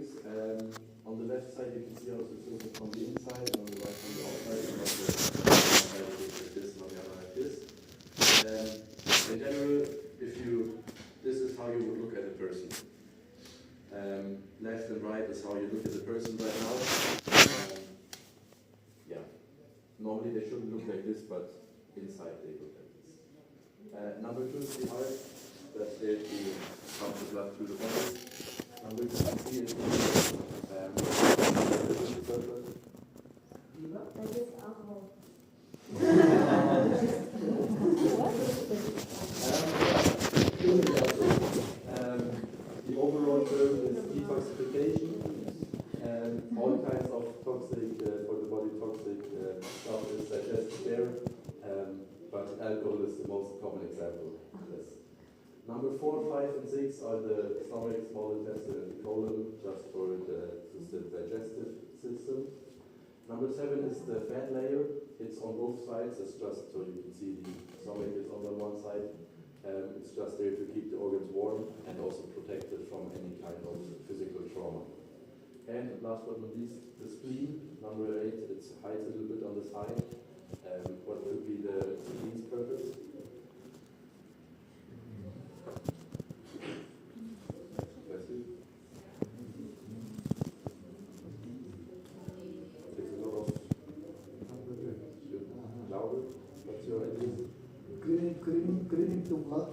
things. On the left side, you can see how it's filtered from the inside, and on the right from the outside. And on the side, it looks like this, and on the other like this. In general, this is how you would look at a person. Left and right is how you look at a person right now. Yeah. Normally they shouldn't look like this, but inside they look like this. Number 2 is the heart. That's there to pump the blood through the body. Number 3 is the the overall term is detoxification. All kinds of toxic, for the body toxic stuff is digested there, but alcohol is the most common example. Yes. Number 4, 5, and 6 are the stomach, small intestine, and the colon, just for the digestive system. Number 7 is the fat layer. It's on both sides. It's just so you can see the stomach is on the one side. It's just there to keep the organs warm and also protect it from any kind of physical trauma. And last but not least, the spleen. Number 8, it hides a little bit on the side. What could be the spleen's purpose? Cleaning the blood?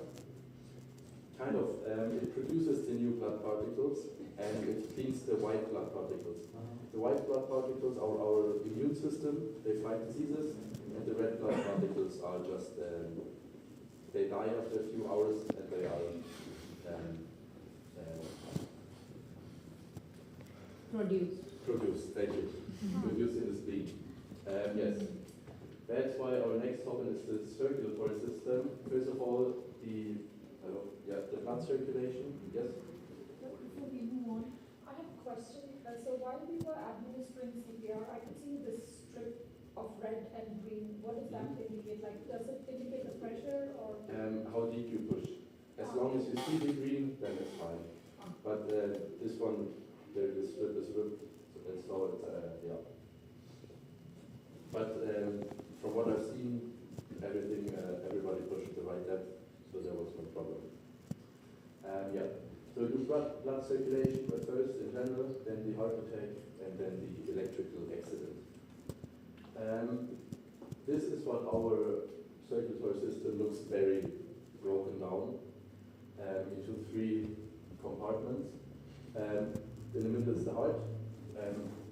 Kind of. It produces the new blood particles and it cleans the white blood particles. The white blood particles are our immune system, they fight diseases, and the red blood particles are just, they die after a few hours and they are produced, thank you. Produced in the spleen. Yes. That's why our next topic is the circulatory system. First of all, the blood circulation. Yes? Before we move on, I have a question. So while we were administering CPR, I could see this strip of red and green. What does that indicate? Like, does it indicate the pressure or? How deep you push. As long as you see the green, then it's fine. But this one, this strip is ripped, so it's, yeah. But from what I've seen, everybody pushed the right depth, so there was no problem. Yeah. So you blood circulation at first in general, then the heart attack, and then the electrical accident. This is what our circulatory system looks very broken down into 3 compartments. In the middle is the heart.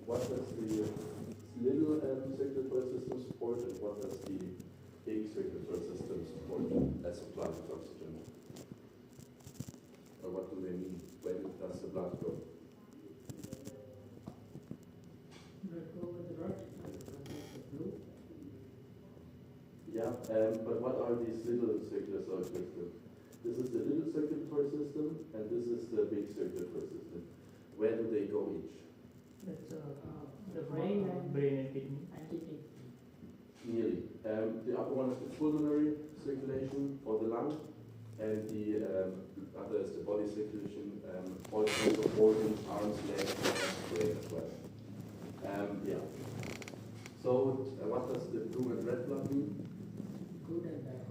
What does the little circulatory system support, and what does the big circulatory system support as supply of oxygen? Or what do they mean? Where does the blood go? Yeah, but what are these little circulatory systems? This is the little circulatory system, and this is the big circulatory system. Where do they go each? That's the brain and kidney. Nearly. The upper one is the pulmonary circulation for the lung, and the other is the body circulation, all kinds of organs, arms, legs, and brain as well. Yeah. So, what does the blue and red blood mean? Good and bad.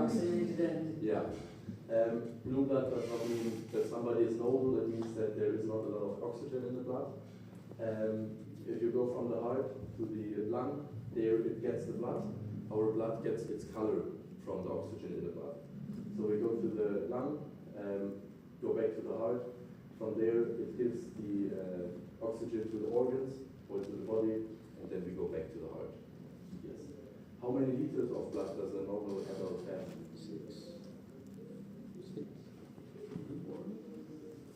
Oxygen. Yeah. Blue blood does not mean that somebody is noble, it means that there is not a lot of oxygen in the blood. If you go from the heart to the lung, there it gets the blood. Our blood gets its color from the oxygen in the blood. So we go to the lung, go back to the heart. From there it gives the oxygen to the organs or to the body, and then we go back to the heart. Yes. How many liters of blood does a normal adult have?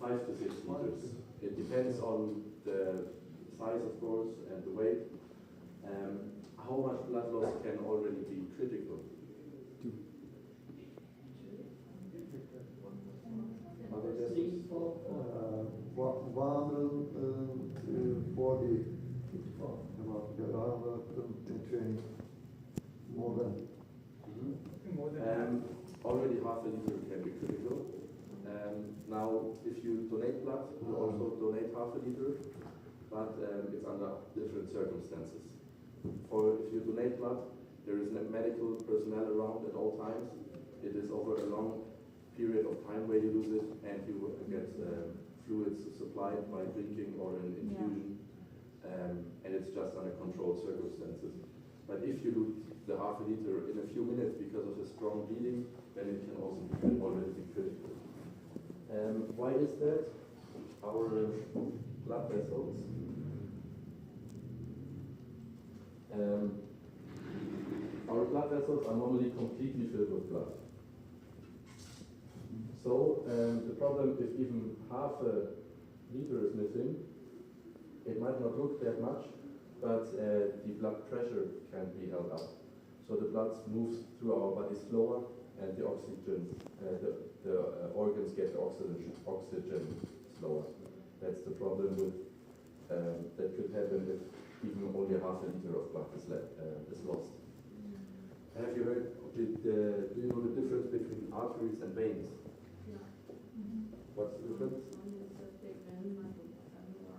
5 to 6 liters. It depends on the size, of course, and the weight. How much blood loss can already be critical? Other guesses? 140. More than. Already half a liter can be critical. Now, if you donate blood, you also donate half a liter, but it's under different circumstances. If you donate blood, there is a medical personnel around at all times. It is over a long period of time where you lose it, and you get fluids supplied by drinking or an infusion, and it's just under controlled circumstances. But if you lose the half a liter in a few minutes because of a strong bleeding, then it can also already be critical. Why is that? Our blood vessels are normally completely filled with blood. So the problem, if even half a liter is missing, it might not look that much, but the blood pressure can be held up. So the blood moves through our body slower, and the oxygen, the organs get the oxygen slower. That's the problem with that could happen if even only half a liter of blood is lost. Have you heard? Do you know the difference between arteries and veins? Yeah. What's the difference? One is a big vein, like a more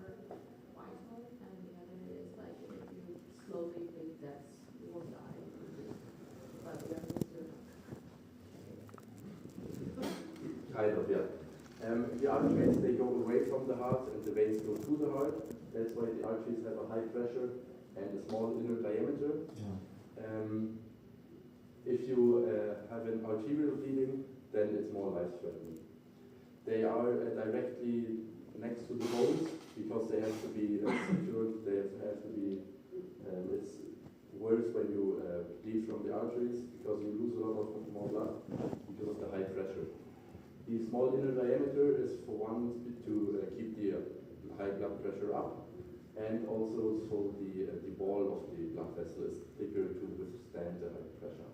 vital, and the other is like if you slowly bleed, you will die. But the other is Kind of, yeah. The arteries, they go away from the heart, and the veins go to the heart. That's why the arteries have a high pressure and a small inner diameter. Yeah. If you have an arterial bleeding, then it's more life-threatening. They are directly next to the bones because they have to be secured. They have to be. It's worse when you bleed from the arteries because you lose a lot of more blood because of the high pressure. The small inner diameter is for one to keep the high blood pressure up, and also so the wall of the blood vessel is thicker to withstand the high pressure.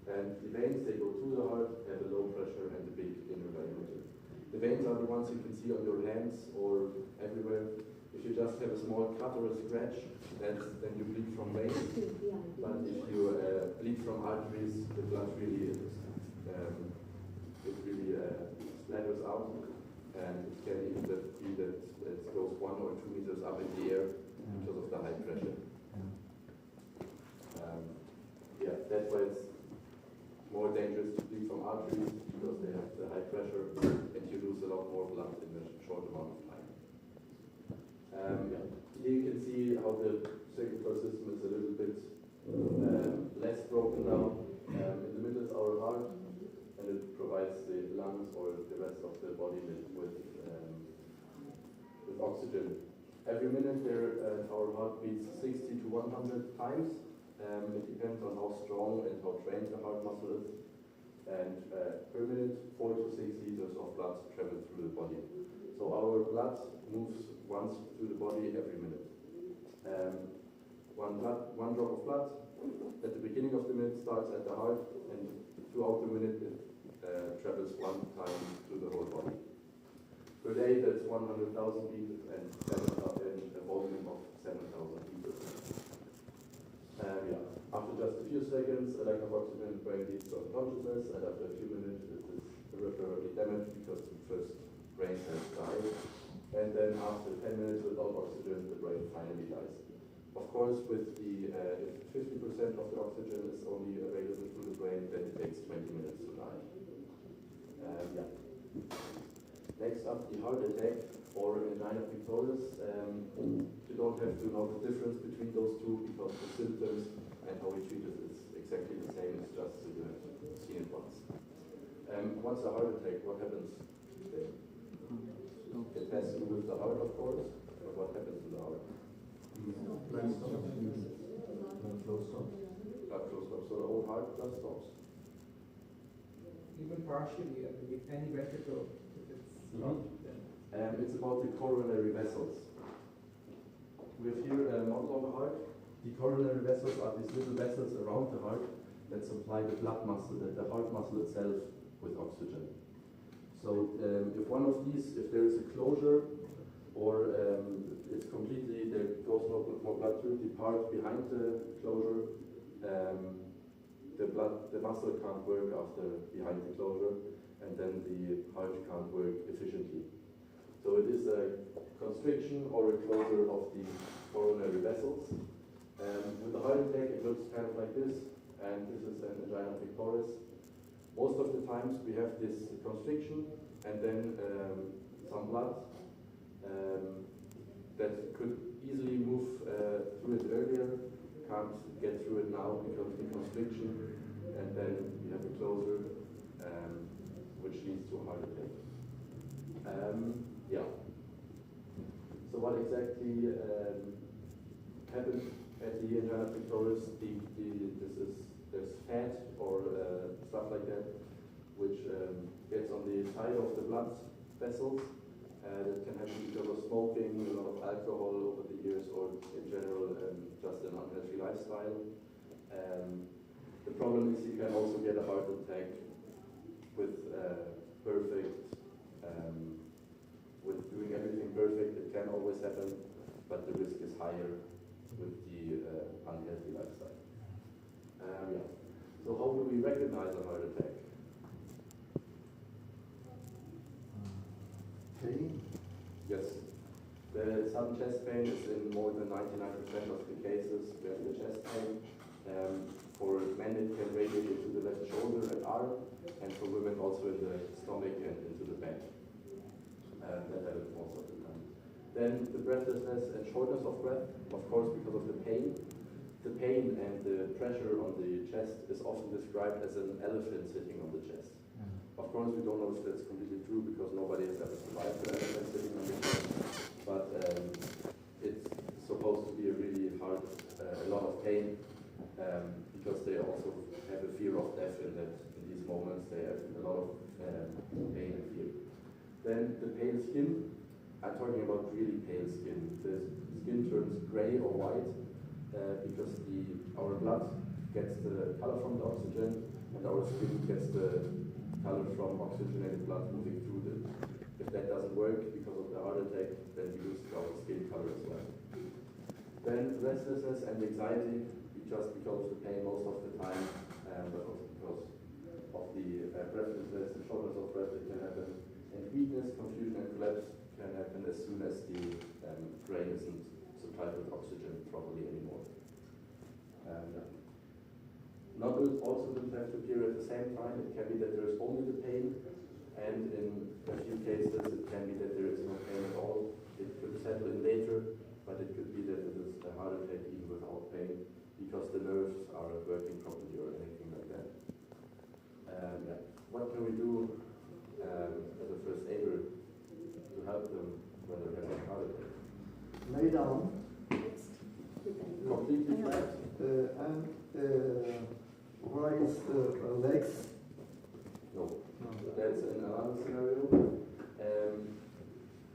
And the veins, they go to the heart, have a low pressure and a big inner diameter. The veins are the ones you can see on your hands or everywhere. If you just have a small cut or a scratch, then you bleed from veins. But if you bleed from arteries, the blood really splatters out, and it can even be that it goes 1 or 2 meters up in the air because of the high pressure. That's why it's more dangerous to bleed from arteries because they have the high pressure, and you lose a lot more blood in a short amount of time. Here you can see how the circulatory system is a little bit less broken down. In the middle is our heart, and it provides the lungs or the rest of the body with oxygen. Every minute our heart beats 60 to 100 times. It depends on how strong and how trained the heart muscle is. And per minute, 4 to 6 liters of blood travel through the body. So our blood moves once through the body every minute. One drop of blood at the beginning of the minute starts at the heart, and throughout the minute it travels 1 time through the whole body. Per day, that's 100,000 liters and a volume of 7,000 liters. After just a few seconds, a lack of oxygen in the brain leads to unconsciousness, and after a few minutes, it is irreparably damaged because the first brain cells die. And then after 10 minutes without oxygen, the brain finally dies. Of course, with the if 50% of the oxygen is only available through the brain, then it takes 20 minutes to die. Next up, the heart attack or angina pectoris. You don't have to know the difference between those two because the symptoms and how we treat it is exactly the same. It's just so you have seen it once. Once a heart attack, what happens there? It has to do with the heart, of course, but what happens to the heart? Blood flow stops. So the whole heart blood stops. Even partially, any ventricle, if it's stopped, then. It's about the coronary vessels. We have here a model of a heart. The coronary vessels are these little vessels around the heart that supply the blood muscle, the heart muscle itself, with oxygen. So if one of these, if there is a closure, or it's completely, there goes no more blood through the part behind the closure, the muscle can't work after behind the closure, and then the heart can't work efficiently. So it is a constriction or a closure of the coronary vessels. With the heart attack, it looks kind of like this, and this is an angina pectoris. Most of the times we have this constriction and then some blood that could easily move through it earlier, can't get through it now because of the constriction, and then we have a closure which leads to a heart attack. Yeah. So what exactly happened at the angina pectoris? There's fat or stuff like that, which gets on the side of the blood vessels. That can happen because of smoking, a lot of alcohol over the years, or in general just an unhealthy lifestyle. The problem is you can also get a heart attack with with doing everything perfect. It can always happen, but the risk is higher with the unhealthy lifestyle. Yeah. So how do we recognize a heart attack? Pain? Yes. The sudden chest pain is in more than 99% of the cases. We have the chest pain. For men, it can radiate into the left shoulder and arm, and for women also in the stomach and into the back. That happens most of the time. Then the breathlessness and shortness of breath, of course, because of the pain. The pain and the pressure on the chest is often described as an elephant sitting on the chest. Of course, we don't know if that's completely true because nobody has ever survived an elephant sitting on the chest. But it's supposed to be a really hard, a lot of pain, because they also have a fear of death in these moments. They have a lot of pain and fear. Then the pale skin. I'm talking about really pale skin. The skin turns gray or white because our blood gets the color from the oxygen, and our skin gets the color from oxygenated blood moving through it. If that doesn't work because of the heart attack, then we lose our skin color as well. Then restlessness and anxiety, just because of the pain most of the time, but also because of the breathlessness and shortness of breath, it can happen. And weakness, confusion, and collapse can happen as soon as the brain isn't supplied with oxygen properly anymore. Not also doesn't have to appear at the same time. It can be that there is only the pain, and in a few cases it can be that there is no pain at all. It could settle in later, but it could be that it is a heart attack even without pain because the nerves are working properly or anything like that. Yeah. What can we do as a first aider to help them when they're having a heart attack? Lay down Completely flat. and raise the legs. No. That's another scenario.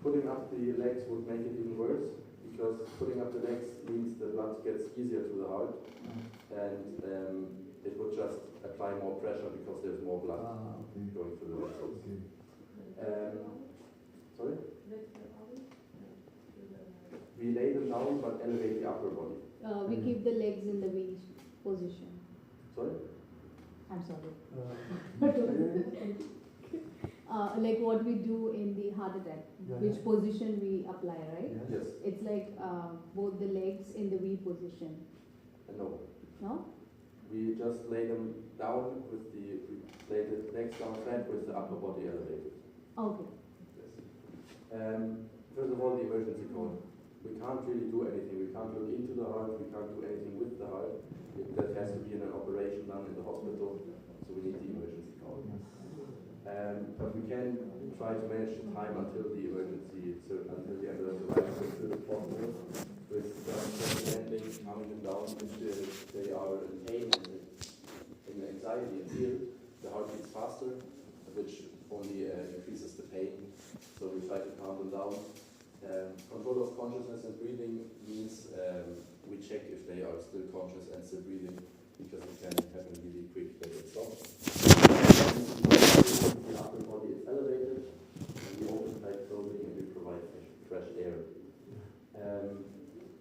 Putting up the legs would make it even worse because putting up the legs means the blood gets easier to the heart, and it would just apply more pressure because there's more blood going through the vessels. Sorry? We lay them down but elevate the upper body. We keep the legs in the V position. Sorry? I'm sorry. Like what we do in the heart attack, which position we apply, right? Yes. It's like both the legs in the V position. No. No? We just lay them down we lay the legs down flat with the upper body elevated. Okay. Yes. First of all, the emergency call. We can't really do anything. We can't look into the heart. We can't do anything with the heart. That has to be in an operation done in the hospital. So we need the emergency call. But we can try to manage the time until the emergency, until the ambulance arrives as soon as possible. With just handling, calming them down until they are in pain and in anxiety and fear. The heart beats faster, which only increases the pain. So we try to calm them down. Control of consciousness and breathing means we check if they are still conscious and still breathing, because it can happen really quick that it stops. The upper body is elevated, and we open tight clothing and we provide fresh air.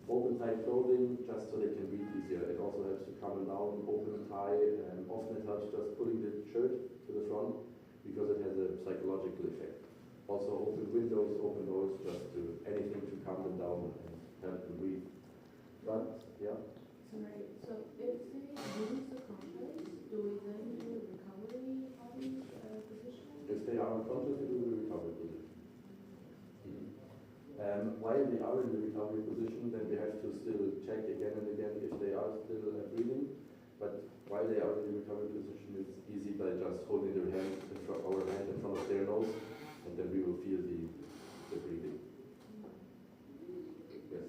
Open tight clothing just so they can breathe easier. It also helps to calm them down. Open tie, often it helps just pulling the shirt to the front, because because it has a psychological effect. Also open windows, open doors, just to anything to calm them down and help them breathe. But yeah, Sorry, so if they use the complex, do we then do a recovery position? if they are unconscious, we do the recovery position. While they are in the recovery position, then we have to still check again and again if they are still breathing. But while they are in the recovery position, it's easy by just holding their hand in front, our hand in front of their nose, and then we will feel the breathing. Yes.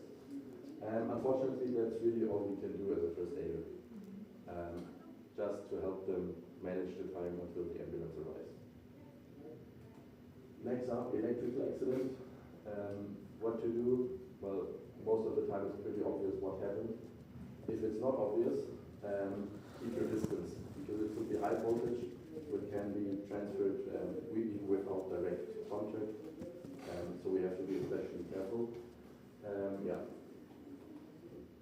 Unfortunately, that's really all we can do as a first aider, just to help them manage the time until the ambulance arrives. Next up, electrical accident. What to do? Well, most of the time it's pretty obvious what happened. If it's not obvious, keep your distance, because it could be high voltage, which can be transferred even without direct contact. So we have to be especially careful. Yeah.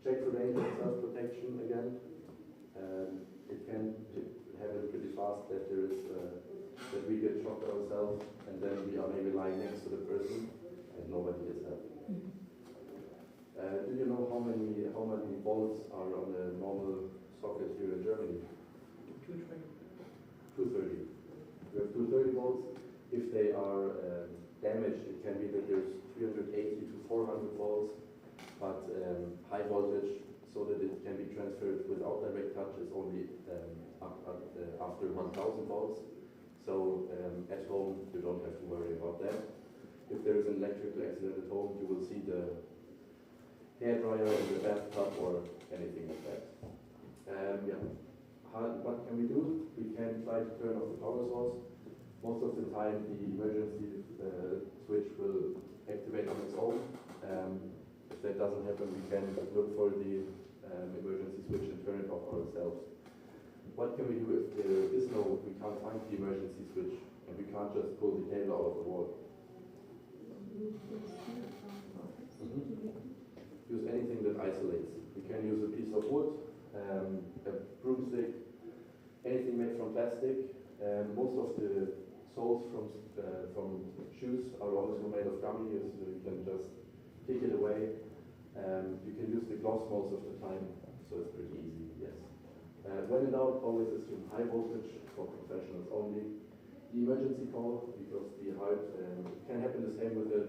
Check for danger and self-protection again. It can happen pretty fast that there is that we get shocked ourselves, and then we are maybe lying next to the person, and nobody is helping. Do you know how many volts are on a normal socket here in Germany? 230. We have 230 volts. If they are damaged, it can be that there's 380 to 400 volts, but high voltage, so that it can be transferred without direct touch, is only after 1000 volts. So at home, you don't have to worry about that. If there is an electrical accident at home, you will see the hairdryer in the bathtub or anything like that. Yeah. What can we do? We can try to turn off the power source. Most of the time, the emergency switch will activate on its own. If that doesn't happen, we can look for the emergency switch and turn it off ourselves. What can we do if there is we can't find the emergency switch and we can't just pull the cable out of the wall? Use anything that isolates. We can use a piece of wood, a broomstick, anything made from plastic. Most of the soles from shoes are also made of gummy, so you can just kick it away. You can use the gloves most of the time, so it's pretty easy, yes. When in doubt, always assume high voltage for professionals only. The emergency call, because the heart can happen the same with the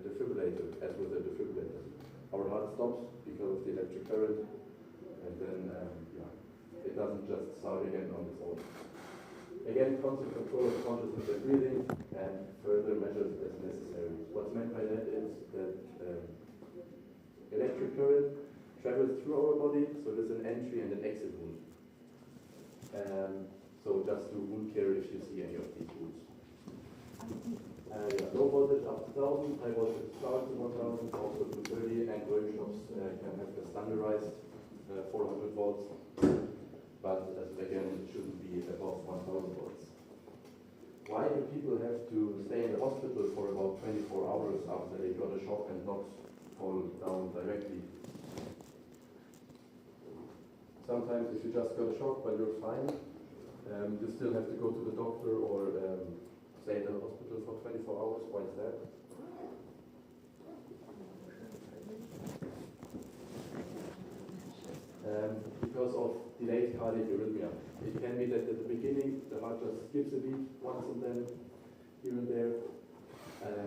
defibrillator as with the defibrillator. Our heart stops because of the electric current, and then it doesn't just start again on its own. Again, constant control of consciousness and breathing, and further measures as necessary. What's meant by that is that electric current travels through our body, so there's an entry and an exit wound. So just do wound care if you see any of these wounds. Low voltage up to 1000, high voltage starts at 1000, also 230, and workshops can have a standardized 400 volts, but again, it shouldn't be above 1000 volts. Why do people have to stay in the hospital for about 24 hours after they got a shock and not fall down directly? Sometimes if you just got a shock but you're fine, you still have to go to the doctor or stay in the hospital for 24 hours. Why is that? Because of delayed cardiac arrhythmia. It can be that at the beginning the heart just skips a beat once and then here and there,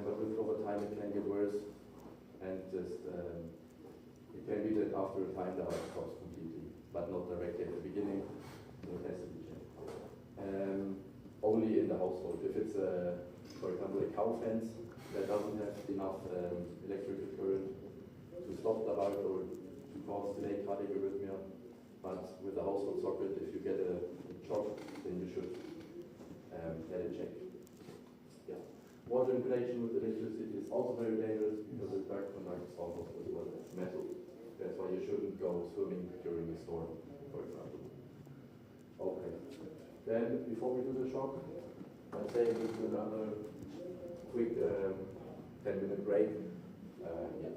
but over time it can get worse, and just it can be that after a time the heart stops completely, but not directly at the beginning, so it has to be checked. Only in the household. If it's, for example, a cow fence that doesn't have enough electrical current to stop the heart or to cause delayed cardiac arrhythmia, but with the household socket, if you get a shock, then you should get it checked. Yeah. Water inhalation with electricity is also very dangerous because it dark conducts almost as well as metal. That's why you shouldn't go swimming during a storm, for example. Okay. Then, before we do the shock, I'd say we do another quick 10-minute break. Yeah.